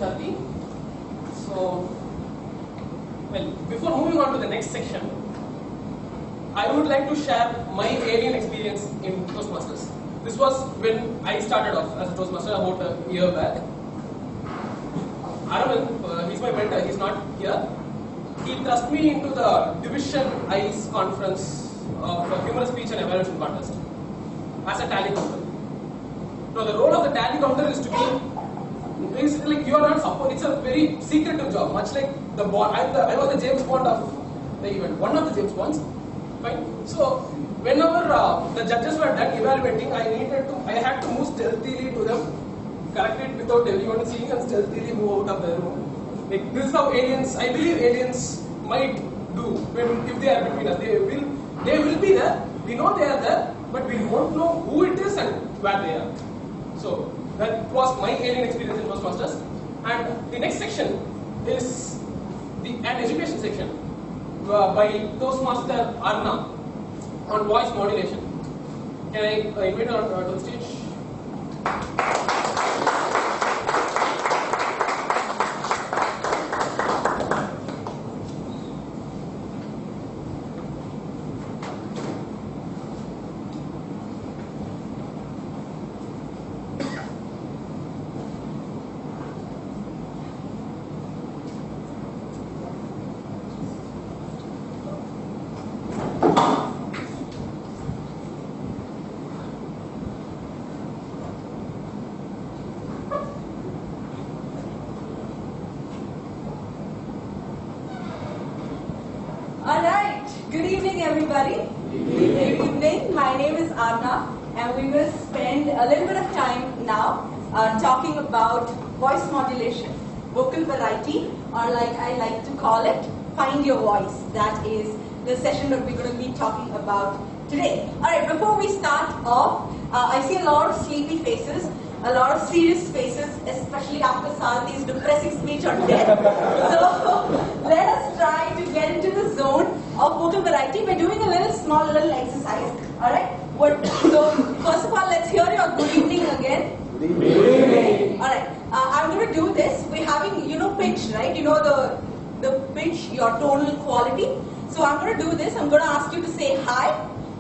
Sarthi. So, well, before moving on to the next section, I would like to share my alien experience in Toastmasters. This was when I started off as a Toastmaster about a year back. Aravind, he's my mentor, he's not here. He thrust me into the Division ICE conference of Human Speech and Evaluation Contest as a tally counter. Now the role of the tally counter is to be, is like you are not supposed, it's a very secretive job, much like the Bond. I was the James Bond of the event, one of the James Bonds. Fine. So whenever the judges were done evaluating, I had to move stealthily to them, correct it without everyone seeing, and stealthily move out of the room. Like, this is how aliens, I believe aliens might do if they are between us. They will be there. We know they are there, but we won't know who it is and where they are. So that was my alien experience in Toastmasters. And the next section is an education section by Toastmaster Arna on voice modulation. Can I invite her to the stage? Everybody. Good evening. My name is Arna, and we're going to spend a little bit of time now talking about voice modulation, vocal variety, or like I like to call it, find your voice. That is the session that we're going to be talking about today. All right. Before we start off, I see a lot of sleepy faces, a lot of serious faces, especially after Sarthi's depressing speech on death. So let us try to get into the zone of vocal variety. We're doing a little exercise. Alright? So first of all, let's hear your good evening again. Good evening. Alright. I'm going to do this. We're having, pitch, right? You know the pitch, your tonal quality. So I'm going to do this. I'm going to ask you to say hi.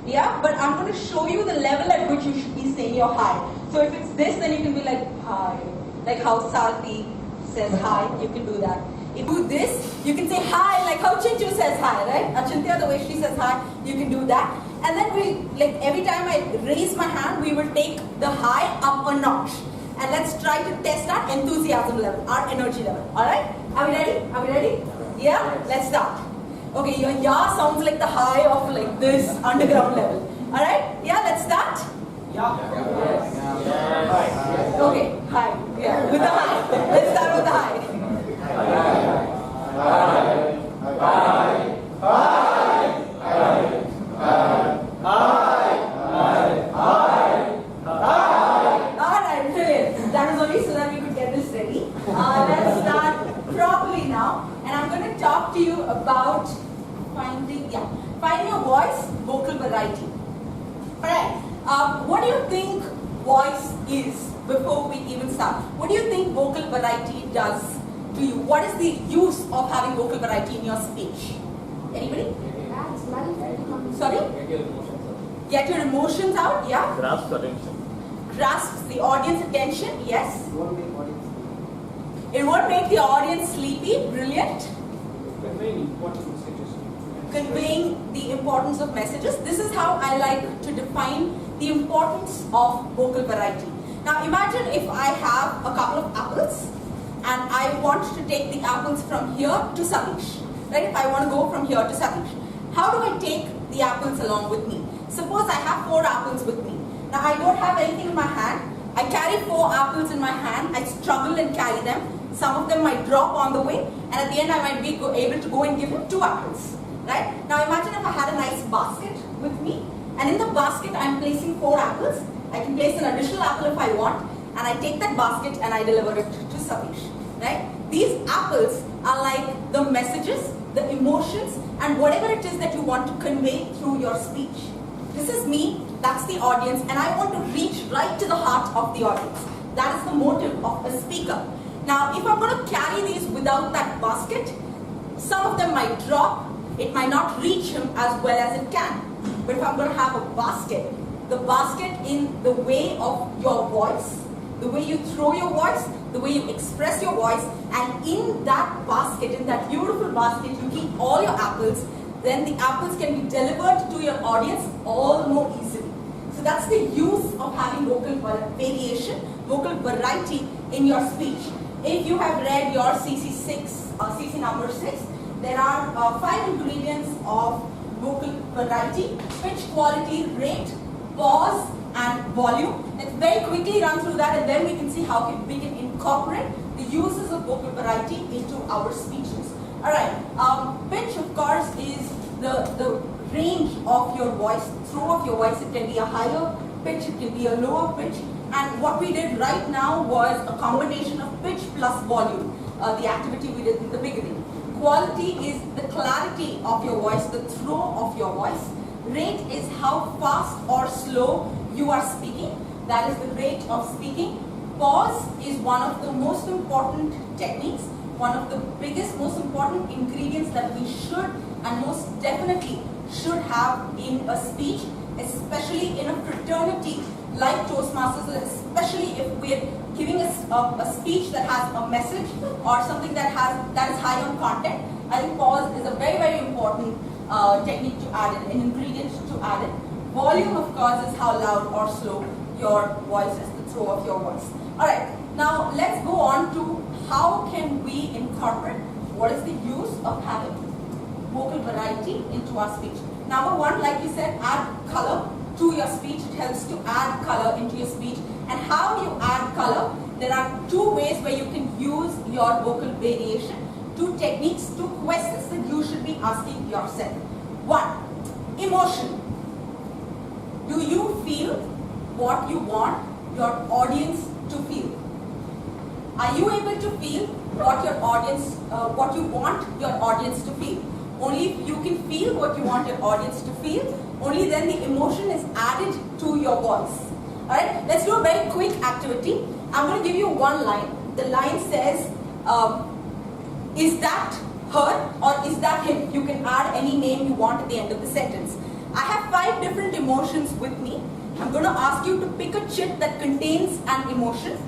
Yeah, but I'm going to show you the level at which you should be saying your hi. So if it's this, then you can be like, hi. Like how Sarthi says hi, you can do that. If you do this, you can say hi, like how Chinchu says hi, right? Achintya, the way she says hi, you can do that. And then every time I raise my hand, we will take the hi up a notch. And let's try to test our enthusiasm level, our energy level. Alright? Are we ready? Are we ready? Yeah? Let's start. Okay, your ya sounds like the high of like this underground level. Alright? Yeah, let's start. Yeah. Yes. Okay, hi. Yeah, with the high. Let's start with the high. Alright, brilliant. That was only so that we could get this ready. Let's start properly now. And I'm going to talk to you about finding your voice, vocal variety. Alright. What do you think voice is before we even start? What do you think vocal variety does to you? What is the use of having vocal variety in your speech? Anybody? Sorry? Get your emotions out, yeah? Grasp attention. Grasps the audience attention, yes? It won't make the audience sleepy, brilliant. Conveying the importance of messages. This is how I like to define the importance of vocal variety. Now imagine if I have a couple of apples and I want to take the apples from here to Satish. Right? If I want to go from here to Satish. How do I take the apples along with me? Suppose I have 4 apples with me. Now I don't have anything in my hand. I carry 4 apples in my hand. I struggle and carry them. Some of them might drop on the way, and at the end I might be able to go and give him 2 apples. Right? Now imagine if I had a nice basket with me, and in the basket I'm placing 4 apples. I can place an additional apple if I want, and I take that basket and I deliver it to Satish. Right? These apples are like the messages, the emotions, and whatever it is that you want to convey through your speech. This is me, that's the audience, and I want to reach right to the heart of the audience. That is the motive of a speaker. Now, if I'm going to carry these without that basket, some of them might drop. It might not reach him as well as it can. But if I'm going to have a basket, the basket in the way of your voice, the way you throw your voice, the way you express your voice, and in that basket, in that beautiful basket, you keep all your apples, then the apples can be delivered to your audience all more easily. So that's the use of having vocal variation, vocal variety in your speech. If you have read your CC number 6, there are 5 ingredients of vocal variety: pitch, quality, rate, pause, and volume. Let's very quickly run through that, and then we can see how we can incorporate the uses of vocal variety into our speeches. Alright, pitch, of course, is the range of your voice, throw of your voice. It can be a higher pitch, it can be a lower pitch. And what we did right now was a combination of pitch plus volume, the activity we did in the beginning. Quality is the clarity of your voice, the throw of your voice. Rate is how fast or slow you are speaking. That is the rate of speaking. Pause is one of the most important techniques, one of the biggest, most important ingredients that we should and most definitely should have in a speech, especially in a fraternity like Toastmasters, especially if we're giving a speech that has a message or something that is high on content. I think pause is a very, very important technique to add in, an ingredient to add in. Volume, of course, is how loud or slow your voice is, the throw of your voice. Alright, now let's go on to how can we incorporate what is the use of having vocal variety into our speech. Number one, like we said, add color to your speech. It helps to add color into your speech. And how you add color, there are 2 ways where you can use your vocal variation, 2 techniques, 2 questions that you should be asking yourself. 1, emotion. Do you feel what you want your audience to feel? Are you able to feel what you want your audience to feel? Only if you can feel what you want your audience to feel, only then the emotion is added to your voice. Alright, let's do a very quick activity. I'm going to give you one line. The line says, is that her or is that him? You can add any name you want at the end of the sentence. I have 5 different emotions with me. I'm going to ask you to pick a chit that contains an emotion.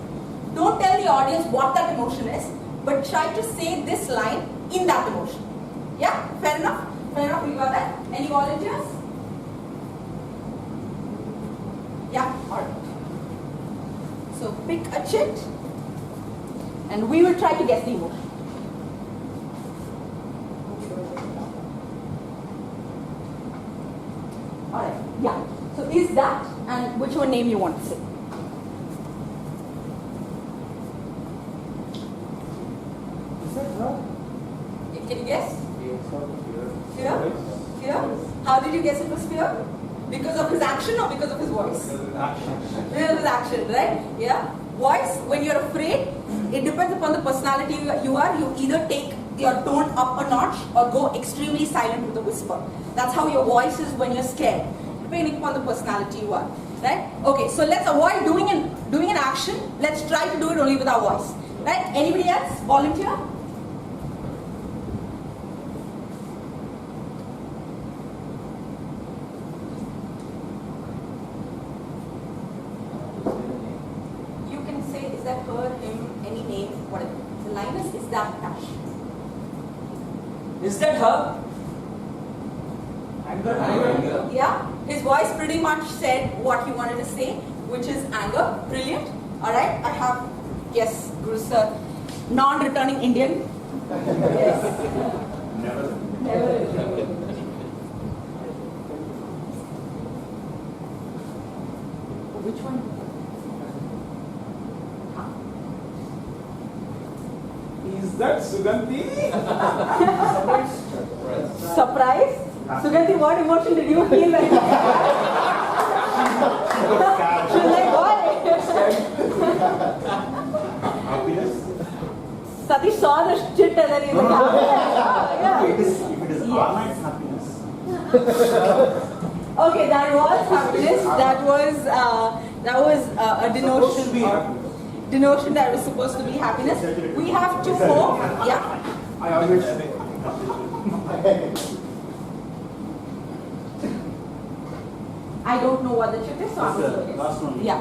Don't tell the audience what that emotion is, but try to say this line in that emotion. Yeah, fair enough? Fair enough, you got that? Any volunteers? Yeah, alright. So pick a chit and we will try to guess the emotion. Alright, yeah. So is that, and which one name you want to say? Is that her? Can you guess? Fear? Fear? How did you guess it was fear? Because of his action or because of his voice? Because of action. Because of his action, right? Yeah. Voice, when you're afraid, it depends upon the personality you are. You either take your tone up a notch or go extremely silent with a whisper. That's how your voice is when you're scared, depending upon the personality you are. Right? Okay, so let's avoid doing an action. Let's try to do it only with our voice. Right? Anybody else? Volunteer? Is that her, him, any name, whatever. The line is that dash. Is that her? Anger. Yeah, his voice pretty much said what he wanted to say, which is anger. Brilliant. Alright, I have, yes, Guru sir, non-returning Indian. Yes. Never. Which one? Is that Sugandhi? Surprise? Sugandhi, what emotion did you feel when you She was like, what? Happiness? Satish saw the shit and then he was like, oh, yeah. If it is Arna, it's happiness. Okay, that was happiness. That was a denotion. denotion that it was supposed to be happiness. We have 2 more. Yeah. I always. I don't know what the chip is, so I'm going to Last one. Yeah.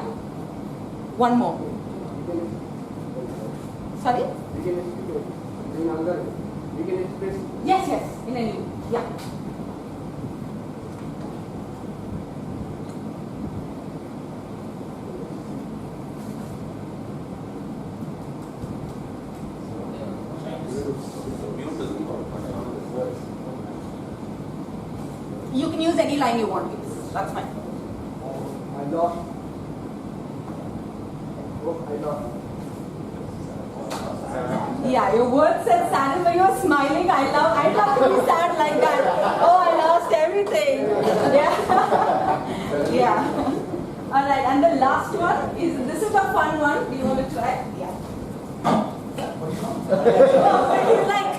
One more. Sorry? We can express. Yes, yes. In any. Yeah. You can use any line you want to use. That's fine. I lost. Oh, I lost. Yeah, your word said sad, but you're smiling. I'd love to be sad like that. Oh, I lost everything. Yeah. Yeah. All right, and the last one this is a fun one. Do you want to try? Yeah. Oh, like,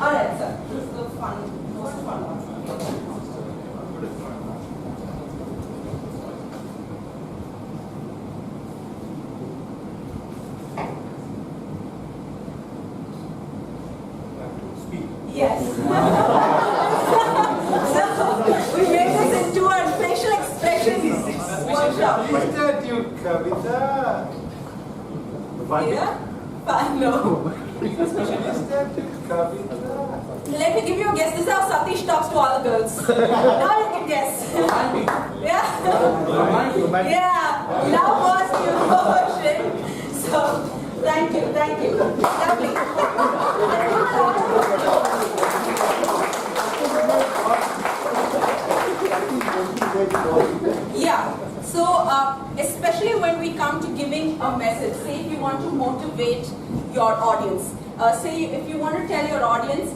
all right, sir. This is the most fun one. Yes. So we made this into a facial expressions workshop. Mr. Duke Kavita. Yeah? No. Mr. Duke Kavita. Let me give you a guess. This is how Satish talks to all the girls. Now you can guess. Yeah? Yeah. Love was the emotion. So, thank you. Lovely. Yeah. So, especially when we come to giving a message, say if you want to motivate your audience, say if you want to tell your audience,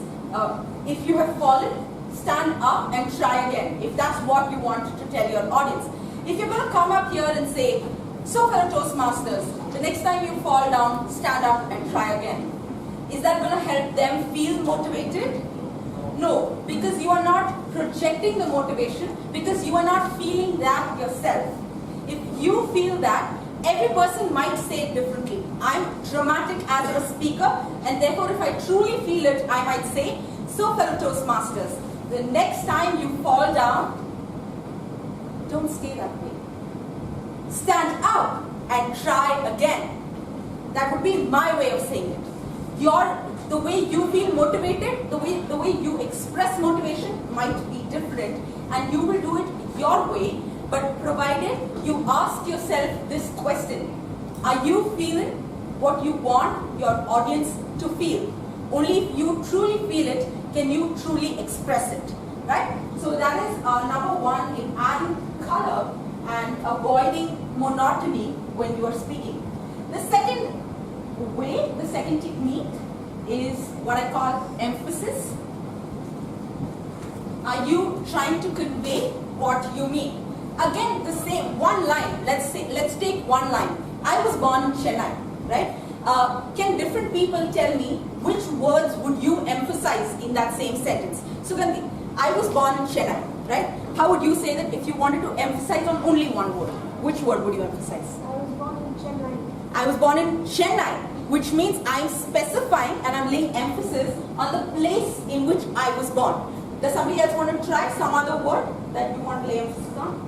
if you have fallen, stand up and try again, if that's what you want to tell your audience. If you're going to come up here and say, so fellow Toastmasters, the next time you fall down, stand up and try again, is that going to help them feel motivated? No, because you are not projecting the motivation, because you are not feeling that yourself. If you feel that, every person might say it differently. I'm dramatic as a speaker, and therefore if I truly feel it, I might say, so fellow Toastmasters, the next time you fall down, don't stay that way. Stand up and try again. That would be my way of saying it. The way you feel motivated, the way you express motivation might be different, and you will do it your way, but provided you ask yourself this question: are you feeling what you want your audience to feel? Only if you truly feel it can you truly express it, right? So that is number 1 in adding color and avoiding monotony when you are speaking. The second way, the second technique is what I call emphasis. Are you trying to convey what you mean? Again, the same one line. Let's take one line. I was born in Chennai, right? Can different people tell me which words would you emphasize in that same sentence? Sugandhi, I was born in Chennai, right? How would you say that if you wanted to emphasize on only one word? Which word would you emphasize? I was born in Chennai. I was born in Chennai, which means I'm specifying and I'm laying emphasis on the place in which I was born. Does somebody else want to try some other word that you want to lay emphasis on?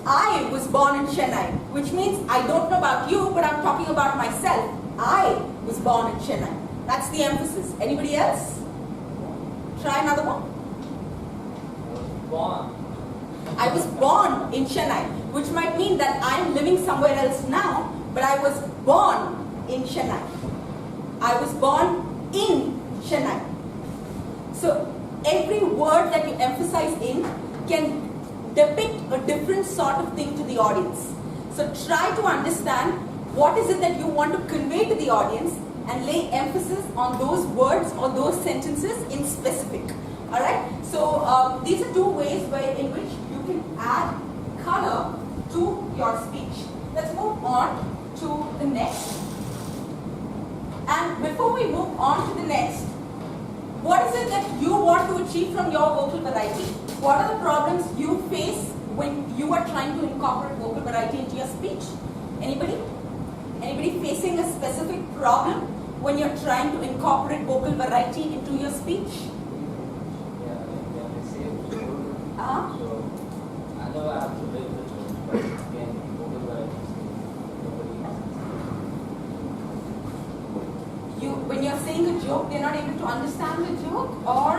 I was born in Chennai, which means I don't know about you, but I'm talking about myself. I was born in Chennai. That's the emphasis. Anybody else? Try another one. I was born in Chennai, which might mean that I'm living somewhere else now, but I was born in Chennai. I was born in Chennai. So every word that you emphasize in can depict a different sort of thing to the audience. So try to understand what is it that you want to convey to the audience and lay emphasis on those words or those sentences in specific. Alright? So these are 2 ways in which you can add color to your speech. Let's move on to the next. And before we move on to the next, what is it that you want to achieve from your vocal variety? What are the problems you face when you are trying to incorporate vocal variety into your speech? Anybody? Anybody facing a specific problem when you're trying to incorporate vocal variety into your speech? Yeah, like they say, Uh-huh. so I know I have to live the joke, but again, vocal variety is nobody When you're saying a joke, they're not able to understand the joke, or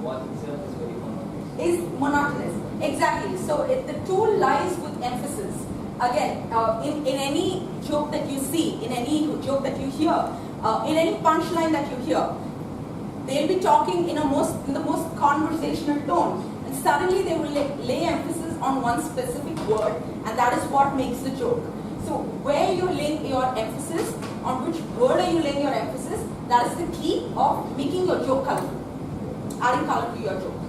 what itself is very monotonous. is monotonous. Exactly. So the tool lies with emphasis. Again, in any joke that you see, in any joke that you hear, in any punchline that you hear, they'll be talking in the most conversational tone, and suddenly they will lay emphasis on one specific word, and that is what makes the joke. So where you're laying your emphasis, on which word are you laying your emphasis, that is the key of making your joke colorful, adding color to your joke.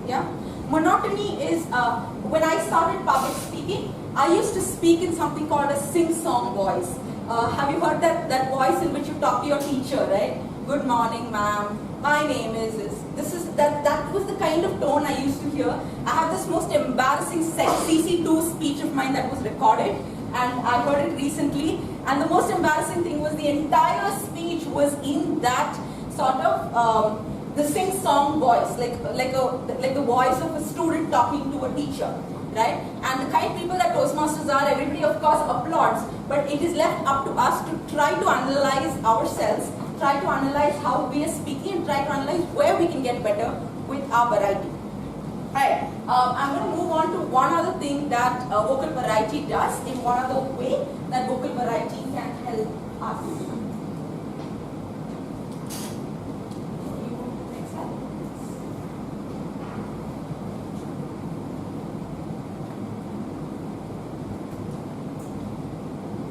Yeah? Monotony is, when I started public speaking, I used to speak in something called a sing-song voice. Have you heard that voice in which you talk to your teacher, right? Good morning, ma'am. My name is that was the kind of tone I used to hear. I have this most embarrassing CC2 speech of mine that was recorded, and I heard it recently. And the most embarrassing thing was the entire speech was in that sort of the sing-song voice, like the voice of a student talking to a teacher, right? And the kind of people that Toastmasters are, everybody of course applauds, but it is left up to us to try to analyze ourselves, try to analyze how we are speaking, and try to analyze where we can get better with our variety. Alright, I'm going to move on to one other thing that vocal variety does, in one other way that vocal variety can help us. Next slide.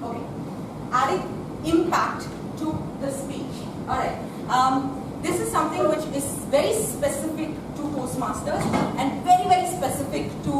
Okay, adding impact to the speech. Alright, this is something which is very specific to Toastmasters and very, very specific to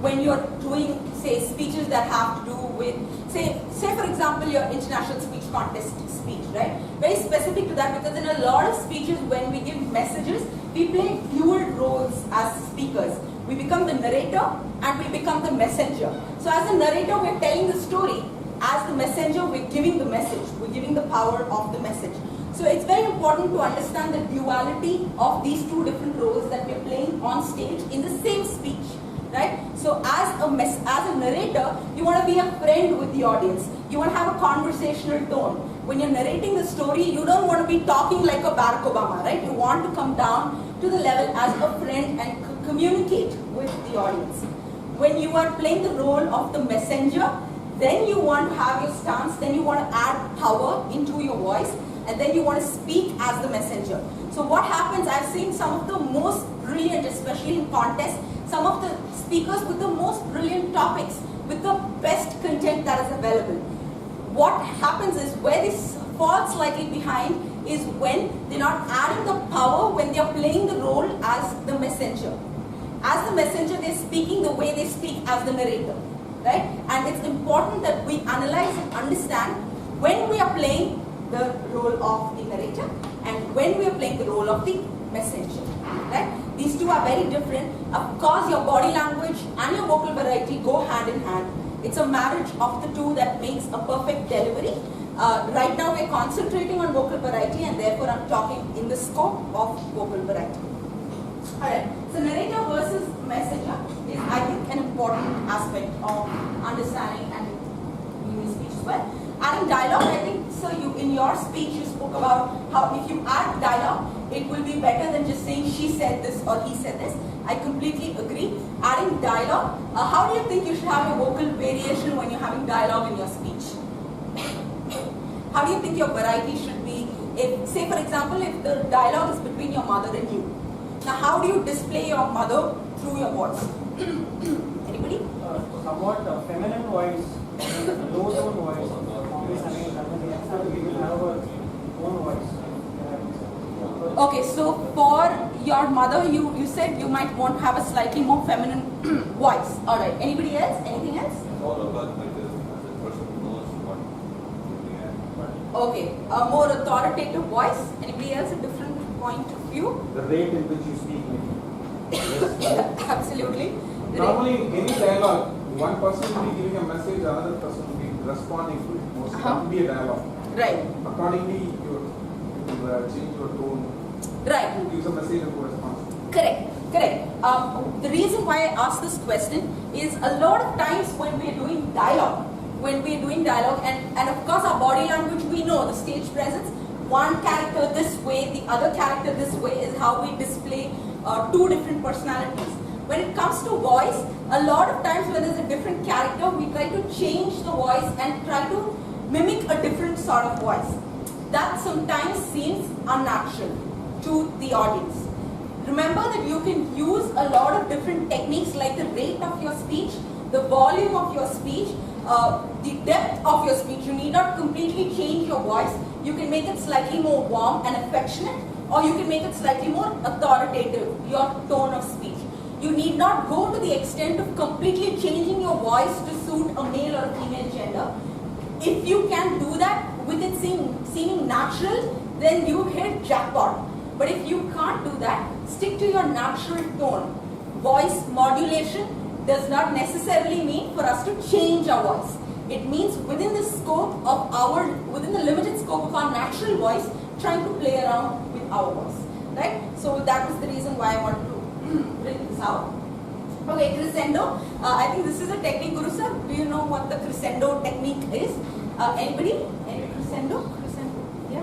when you're doing, say, speeches that have to do with, say for example, your international speech contest speech, right? Very specific to that, because in a lot of speeches when we give messages, we play dual roles as speakers. We become the narrator and we become the messenger. So as the narrator, we're telling the story. As the messenger, we're giving the message. We're giving the power of the message. So it's very important to understand the duality of these two different roles that we're playing on stage in the same speech, right? So as a narrator, you want to be a friend with the audience. You want to have a conversational tone. When you're narrating the story, you don't want to be talking like a Barack Obama, right? You want to come down to the level as a friend and communicate with the audience. When you are playing the role of the messenger, then you want to have your stance, then you want to add power into your voice, and then you want to speak as the messenger. So what happens, I've seen some of the most brilliant, especially in contests, some of the speakers with the most brilliant topics, with the best content that is available. What happens is, where this falls slightly behind is when they're not adding the power, when they're playing the role as the messenger. As the messenger, they're speaking the way they speak as the narrator, right? And it's important that we analyze and understand when we are playing the role of the narrator and when we are playing the role of the messenger, right? These two are very different. Of course, your body language and your vocal variety go hand in hand. It's a marriage of the two that makes a perfect delivery. Right now, we're concentrating on vocal variety, and therefore I'm talking in the scope of vocal variety. Alright, so narrator versus messenger is, I think, an important aspect of understanding and doing speech as well. Adding dialogue, I think, so in your speech you spoke about how if you add dialogue, it will be better than just saying she said this or he said this. I completely agree. Adding dialogue, how do you think you should have a vocal variation when you're having dialogue in your speech? How do you think your variety should be? If, say for example, if the dialogue is between your mother and you. Now how do you display your mother through your voice? Anybody? Somewhat feminine voice, low tone voice. We will have our own voice. Okay, so for your mother, you said you might want to have a slightly more feminine voice. Alright, anybody else? Anything else? All about like this, as a person who knows what to do and Okay, a more authoritative voice. Anybody else? A different point of view? The rate in which you speak, maybe. Absolutely. Normally, any dialogue, one person will be giving a message, another person will be responding to it. Most Uh-huh. can be a dialogue. Right. Accordingly, you change your tone. Right. To give a message and to respond. Correct. Correct. The reason why I asked this question is a lot of times when we are doing dialogue, and of course our body language, we know the stage presence, one character this way, the other character this way is how we display two different personalities. When it comes to voice, a lot of times when there's a different character, we try to change the voice and try to mimic a different sort of voice. That sometimes seems unnatural to the audience. Remember that you can use a lot of different techniques like the rate of your speech, the volume of your speech, the depth of your speech. You need not completely change your voice. You can make it slightly more warm and affectionate, or you can make it slightly more authoritative, your tone of speech. You need not go to the extent of completely changing your voice to suit a male or a female gender. If you can do that with it seeming natural, then you hit jackpot. But if you can't do that, stick to your natural tone. Voice modulation does not necessarily mean for us to change our voice. It means within the limited scope of our natural voice, trying to play around with our voice, right? So that was the reason why I wanted to bring this out. Okay, crescendo. I think this is a technique, Guru sir. Do you know what the crescendo technique is? Anybody? Any crescendo? Yeah.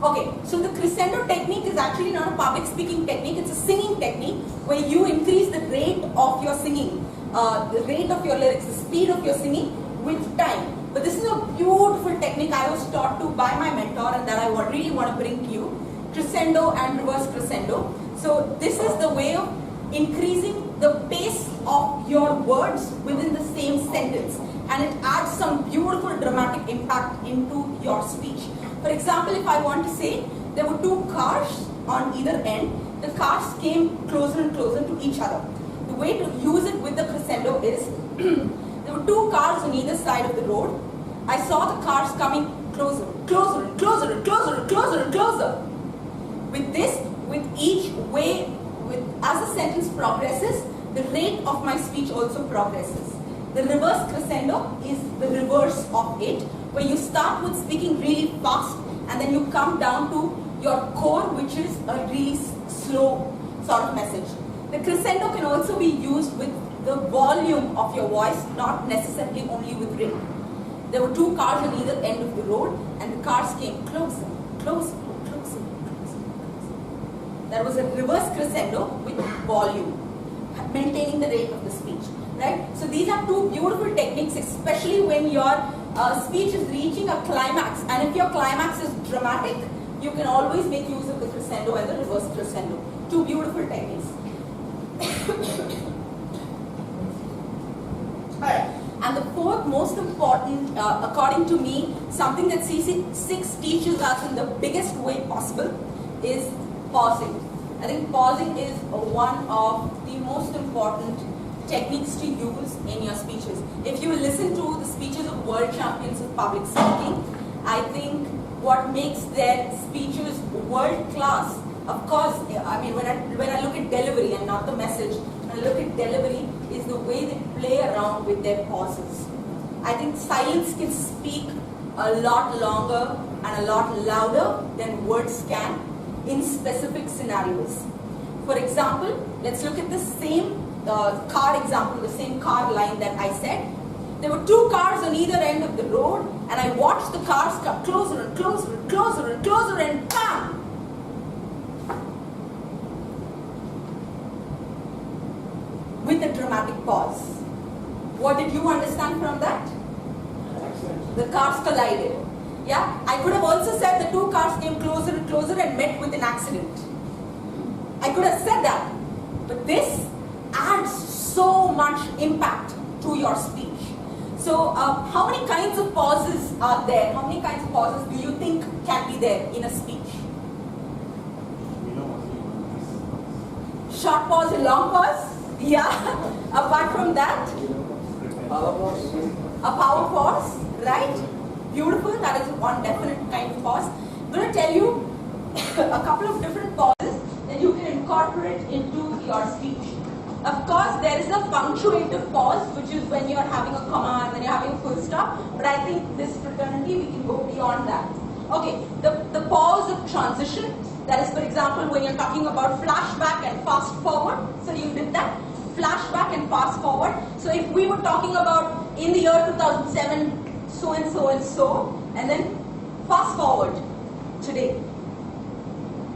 Okay, so the crescendo technique is actually not a public speaking technique, it's a singing technique where you increase the rate of your singing, the rate of your lyrics, the speed of your singing with time. But this is a beautiful technique I was taught to by my mentor and that I really want to bring to you. Crescendo and reverse crescendo. So this is the way of increasing the pace of your words within the same sentence, and it adds some beautiful dramatic impact into your speech. For example, if I want to say there were two cars on either end, the cars came closer and closer to each other. The way to use it with the crescendo is there were two cars on either side of the road. I saw the cars coming closer, closer and closer and closer and closer and closer. With this, with each way, as the sentence progresses, the rate of my speech also progresses. The reverse crescendo is the reverse of it, where you start with speaking really fast and then you come down to your core, which is a really slow sort of message. The crescendo can also be used with the volume of your voice, not necessarily only with rate. There were two cars on either end of the road and the cars came closer, closer, closer, closer, closer. That was a reverse crescendo with volume, maintaining the rate of the speech. Right? So these are two beautiful techniques, especially when your speech is reaching a climax. And if your climax is dramatic, you can always make use of the crescendo and the reverse crescendo. Two beautiful techniques. Alright. And the fourth most important, according to me, something that CC6 teaches us in the biggest way possible is pausing. I think pausing is one of the most important techniques to use in your speeches. If you listen to the speeches of world champions of public speaking, I think what makes their speeches world class, of course, I mean when I look at delivery and not the message, when I look at delivery, is the way they play around with their pauses. I think silence can speak a lot longer and a lot louder than words can in specific scenarios. For example, let's look at the same car example, the same car line that I said. There were two cars on either end of the road and I watched the cars come closer and closer and closer and closer and bam! With a dramatic pause. What did you understand from that? The cars collided. Yeah, I could have also said the two cars came closer and closer and met with an accident. I could have said that. But this adds so much impact to your speech. So how many kinds of pauses are there? How many kinds of pauses do you think can be there in a speech? Short pause and long pause? Yeah. Apart from that? A power pause, right? Beautiful, that is one definite kind of pause. I'm going to tell you a couple of different pauses that you can incorporate into your speech. Of course, there is a punctuative pause, which is when you're having a comma and then you're having a full stop. But I think this fraternity, we can go beyond that. Okay, the pause of transition. That is, for example, when you're talking about flashback and fast forward. So you did that. Flashback and fast forward. So if we were talking about in the year 2007, so and so and so, and then fast forward today.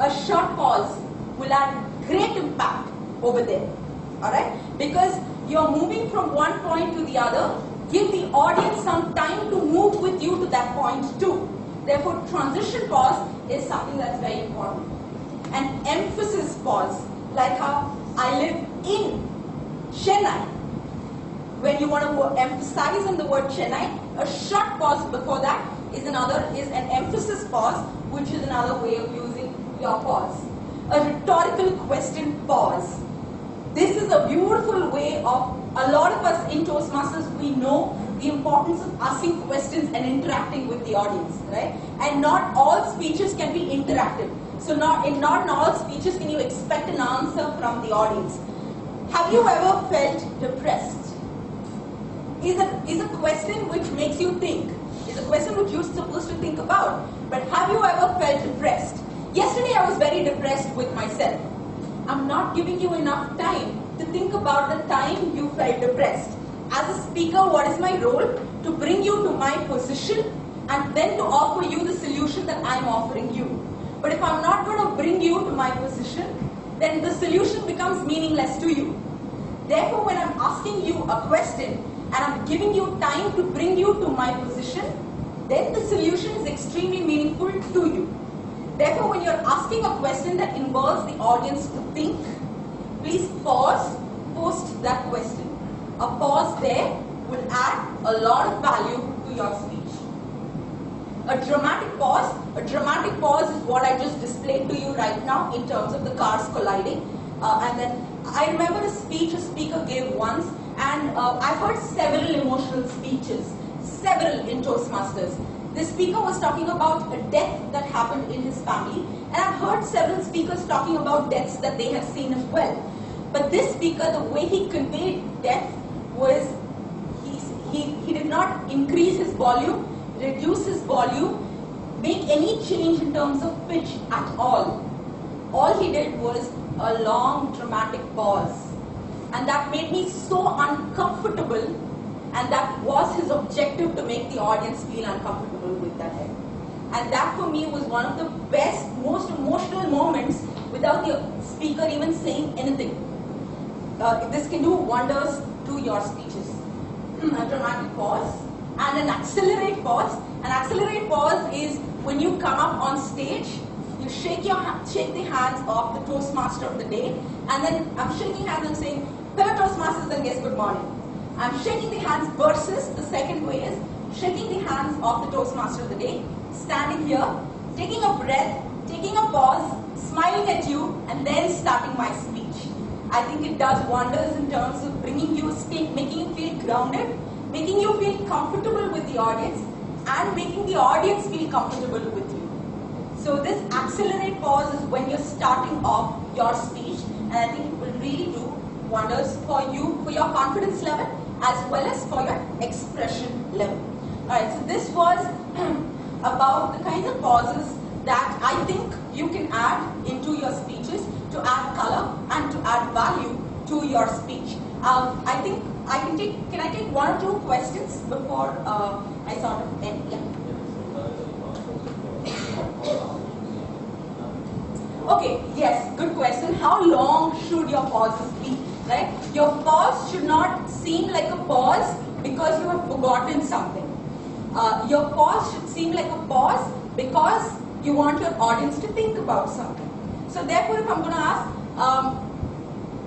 A short pause will add great impact over there. Alright? Because you're moving from one point to the other. Give the audience some time to move with you to that point too. Therefore, transition pause is something that's very important. An emphasis pause, like how I live in Chennai. When you want to emphasize on the word Chennai, a short pause before that is an emphasis pause, which is another way of using your pause. A rhetorical question pause. This is a beautiful way of, a lot of us in Toastmasters, we know the importance of asking questions and interacting with the audience, right? And not all speeches can be interactive. So not in all speeches can you expect an answer from the audience. Have you ever felt depressed? Is a question which makes you think. Is a question which you're supposed to think about. But have you ever felt depressed? Yesterday I was very depressed with myself. I'm not giving you enough time to think about the time you felt depressed. As a speaker, what is my role? To bring you to my position and then to offer you the solution that I'm offering you. But if I'm not going to bring you to my position, then the solution becomes meaningless to you. Therefore, when I'm asking you a question and I'm giving you time to bring you to my position, then the solution is extremely meaningful to you. Therefore, when you're asking a question that involves the audience to think, please pause, post that question. A pause there will add a lot of value to your speech. A dramatic pause is what I just displayed to you right now in terms of the cars colliding. And then I remember a speech a speaker gave once, and I've heard several emotional speeches, several in Toastmasters. The speaker was talking about a death that happened in his family, and I've heard several speakers talking about deaths that they have seen as well. But this speaker, the way he conveyed death was, he did not increase his volume, reduce his volume, make any change in terms of pitch at all. All he did was a long dramatic pause. And that made me so uncomfortable, and that was his objective, to make the audience feel uncomfortable with that head. And that for me was one of the best, most emotional moments without the speaker even saying anything. This can do wonders to your speeches. A dramatic pause and an accelerate pause. An accelerate pause is when you come up on stage, you shake the hands of the Toastmaster of the day, and then I'm shaking hands and saying, fellow Toastmasters and guests, good morning. I'm shaking the hands versus the second way is shaking the hands of the Toastmaster of the day, standing here, taking a breath, taking a pause, smiling at you, and then starting my speech. I think it does wonders in terms of bringing you a state, making you feel grounded, making you feel comfortable with the audience, and making the audience feel comfortable with you. So this accelerate pause is when you're starting off your speech, and I think it will really do wonders for you, for your confidence level, as well as for your expression level. Alright, so this was about the kinds of pauses that I think you can add into your speeches to add color and to add value to your speech. I think can I take one or two questions before I sort of end? Yeah. Okay, yes, good question. How long should your pauses be? Right? Your pause should not seem like a pause because you have forgotten something. Your pause should seem like a pause because you want your audience to think about something. So therefore, if I'm going to ask,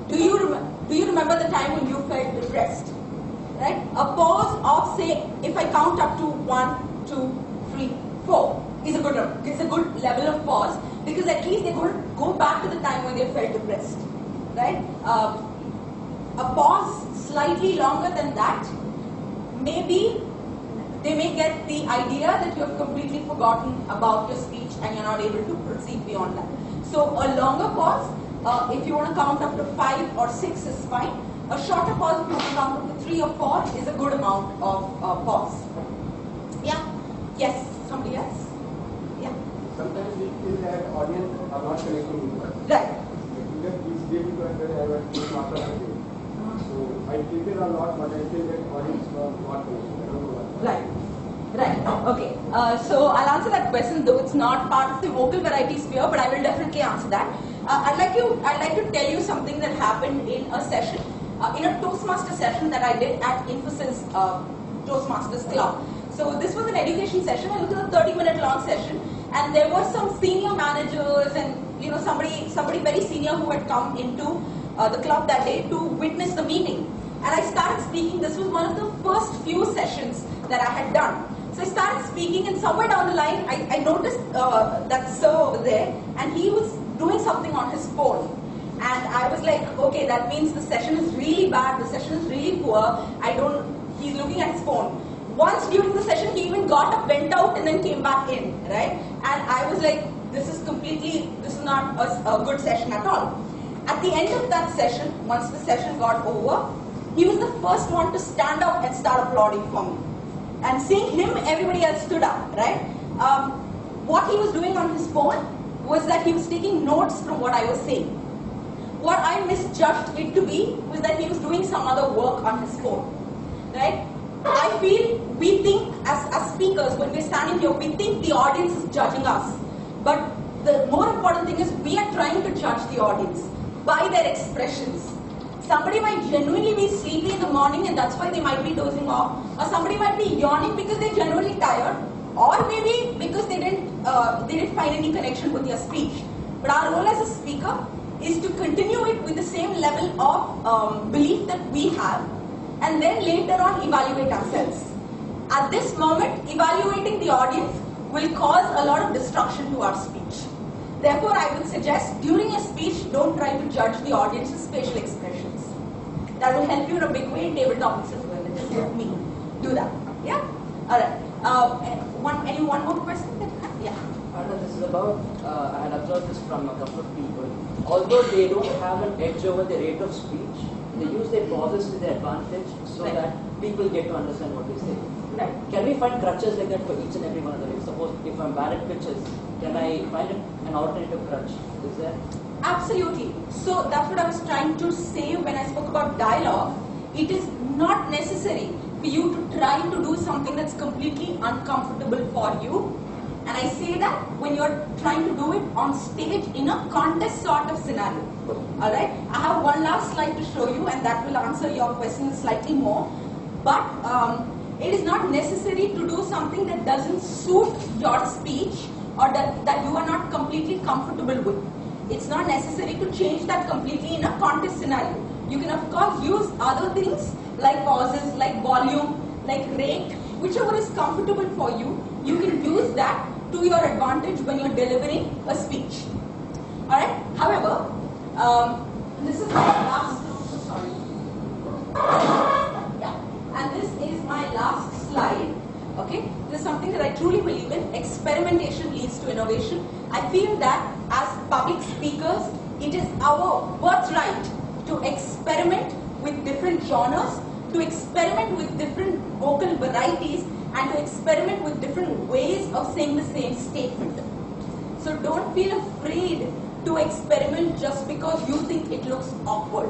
do you remember the time when you felt depressed? Right? A pause of, say, if I count up to 1, 2, 3, 4 is a good level of pause, because at least they're going to go back to the time when they felt depressed. Right? A pause slightly longer than that, maybe they may get the idea that you have completely forgotten about your speech and you're not able to proceed beyond that. So a longer pause If you want to count up to 5 or 6 is fine. A shorter pause, if you want to count up to 3 or 4 is a good amount of pause. Yeah? Yes? Somebody else? Yeah? Sometimes we feel that audience are not connecting with us. Right. It's difficult when I was doing master again. So I treated a lot, but I feel that audience were not connecting. I don't know why. Right. Right. Okay. So I'll answer that question, though it's not part of the vocal variety sphere, but I will definitely answer that. I'd like to tell you something that happened in a session, in a Toastmaster session that I did at Infosys Toastmasters Club. So this was an education session, and it was a 30-minute long session, and there were some senior managers and somebody very senior who had come into the club that day to witness the meeting. And I started speaking. This was one of the first few sessions that I had done. So I started speaking, and somewhere down the line, I noticed that sir over there, and he was doing something on his phone. And I was like, okay, that means the session is really bad, the session is really poor. He's looking at his phone. Once during the session, he even got up, went out, and then came back in, right? And I was like, this is not a good session at all. At the end of that session, once the session got over, he was the first one to stand up and start applauding for me. And seeing him, everybody else stood up, right? What he was doing on his phone was that he was taking notes from what I was saying. What I misjudged it to be was that he was doing some other work on his phone, right? I feel we think as speakers, when we're standing here, we think the audience is judging us. But the more important thing is we are trying to judge the audience by their expressions. Somebody might genuinely be sleepy in the morning and that's why they might be dozing off. Or somebody might be yawning because they're genuinely tired. Or maybe because they didn't find any connection with your speech. But our role as a speaker is to continue it with the same level of belief that we have, and then later on evaluate ourselves. At this moment, evaluating the audience will cause a lot of destruction to our speech. Therefore, I would suggest during a speech, don't try to judge the audience's facial expressions. That will help you in a big way in table topics as well. Just help me do that. Yeah? Alright. One more question? Yeah. Arna, this is about, I had observed this from a couple of people. Although they don't have an edge over the rate of speech, they use their pauses to their advantage so that people get to understand what they say. Right. Can we find crutches like that for each and every one of them? Suppose if I'm bad at pitches, can I find an alternative crutch? Is there? Absolutely. So that's what I was trying to say when I spoke about dialogue. It is not necessary for you to try to do something that's completely uncomfortable for you. And I say that when you're trying to do it on stage in a contest sort of scenario. Alright? I have one last slide to show you, and that will answer your question slightly more. But it is not necessary to do something that doesn't suit your speech or that you are not completely comfortable with. It's not necessary to change that completely in a contest scenario. You can of course use other things like pauses, like volume, like rate, whichever is comfortable for you. You can use that to your advantage when you're delivering a speech. Alright? However, this is my last, sorry. Yeah. And this is my last slide. Okay? This is something that I truly believe in. Experimentation leads to innovation. I feel that as public speakers, it is our birthright to experiment with different genres, to experiment with different vocal varieties, and to experiment with different ways of saying the same statement. So don't feel afraid to experiment just because you think it looks awkward.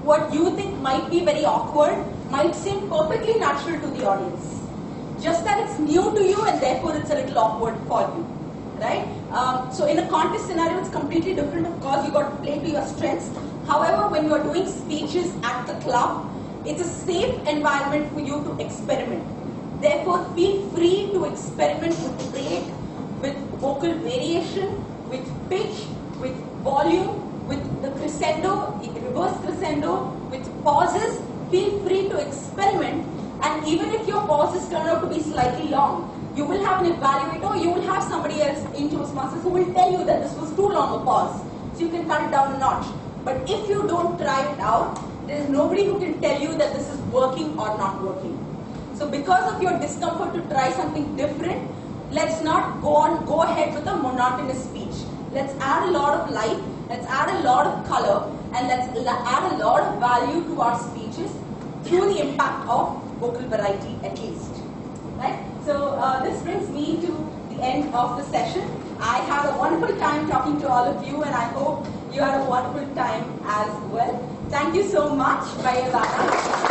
What you think might be very awkward might seem perfectly natural to the audience. Just that it's new to you and therefore it's a little awkward for you. Right? So in a contest scenario, it's completely different. Of course, you got to play to your strengths. However, when you are doing speeches at the club, it's a safe environment for you to experiment. Therefore, feel free to experiment with rate, with vocal variation, with pitch, with volume, with the crescendo, reverse crescendo, with pauses. Feel free to experiment, and even if your pauses turn out to be slightly long, you will have an evaluator, you will have somebody else in Toastmasters who will tell you that this was too long a pause. So you can cut it down a notch. But if you don't try it out, there is nobody who can tell you that this is working or not working. So because of your discomfort to try something different, let's not go ahead with a monotonous speech. Let's add a lot of life Let's add a lot of color and let's add a lot of value to our speeches through the impact of vocal variety at least. Right? So this brings me to the end of the session. I had a wonderful time talking to all of you and I hope you had a wonderful time as well. Thank you so much. Bye.